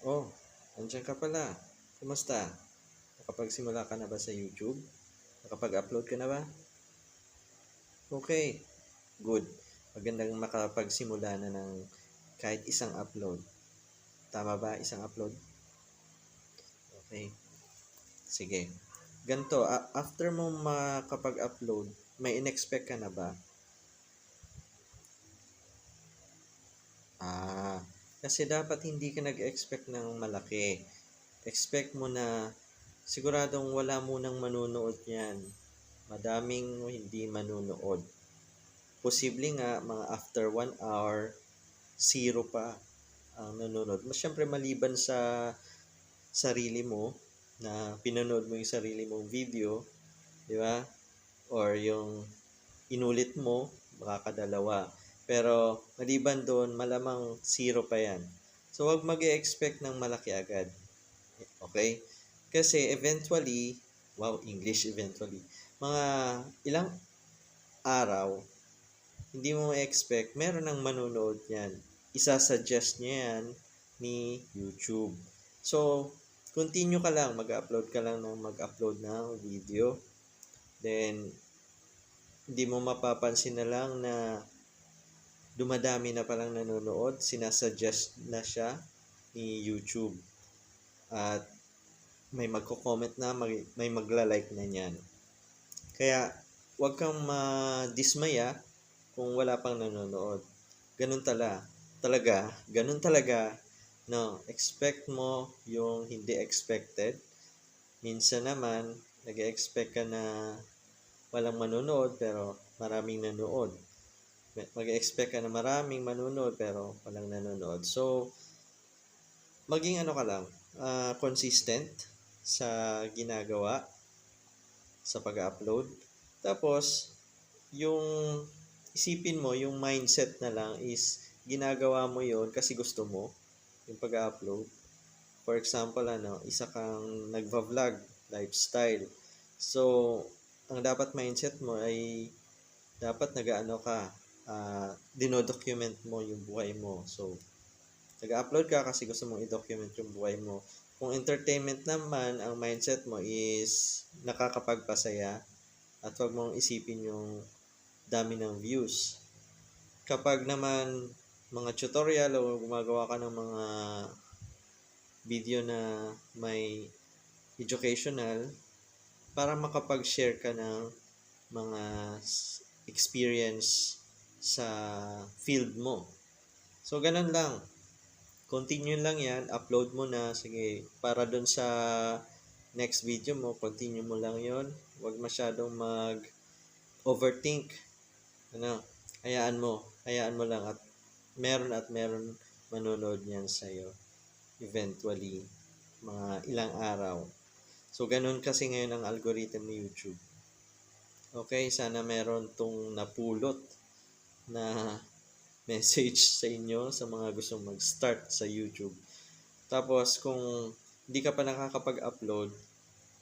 Oh, andiyan ka pala. Kumusta? Nakapagsimula ka na ba sa YouTube? Nakapag-upload ka na ba? Okay, good. Magandang makapagsimula na ng kahit isang upload. Tama ba? Isang upload? Okay, sige. Ganto, after mo makapag-upload, may in-expect ka na ba? Kasi dapat hindi ka nag-expect ng malaki. Expect mo na siguradong wala munang manunood yan. Madaming hindi manunood. Posible nga mga after 1 hour, zero pa ang nanonood. Siyempre maliban sa sarili mo na pinanood mo yung sarili mong video, di ba? Or yung inulit mo, baka kadalawa. Pero maliban doon, malamang zero pa yan. So wag mag-expect ng malaki agad. Okay? Kasi eventually, wow, English eventually, mga ilang araw, hindi mo expect, meron ng manunood yan. Isa-suggest niya yan ni YouTube. So, continue ka lang, mag-upload ka lang ng mag-upload ng video. Then, hindi mo mapapansin na lang na dumadami na palang nanonood, sinasuggest na siya ni YouTube. At may magko-comment na, may magla-like na niyan. Kaya, huwag kang madismaya kung wala pang nanonood. Ganun talaga, no, expect mo yung hindi expected. Minsan naman, nag-expect ka na walang manonood pero maraming nanonood. Mag-expect ka na maraming manonood pero walang nanonood. So, maging ano ka lang, consistent sa ginagawa, sa pag-upload. Tapos, yung isipin mo, yung mindset na lang is ginagawa mo yon kasi gusto mo, yung pag-upload. For example, isa kang nagva-vlog, lifestyle. So, ang dapat mindset mo ay dapat nag-ano ka, dinodocument mo yung buhay mo. So, nag-upload ka kasi gusto mong i-document yung buhay mo. Kung entertainment naman, ang mindset mo is nakakapagpasaya at huwag mong isipin yung dami ng views. Kapag naman mga tutorial o gumagawa ka ng mga video na may educational, para makapag-share ka ng mga experience sa field mo. So, ganun lang. Continue lang yan. Upload mo na. Sige, para dun sa next video mo, continue mo lang yon. Huwag masyadong mag-overthink. Hayaan mo lang at meron manonood niyan sa'yo. Eventually, mga ilang araw. So, ganun kasi ngayon ang algorithm ni YouTube. Okay, sana meron tong napulot na message sa inyo sa mga gustong mag-start sa YouTube. Tapos, kung hindi ka pa nakakapag-upload,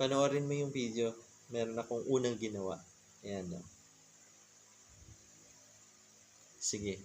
panoorin mo yung video. Meron akong unang ginawa. Ayan, no? Sige.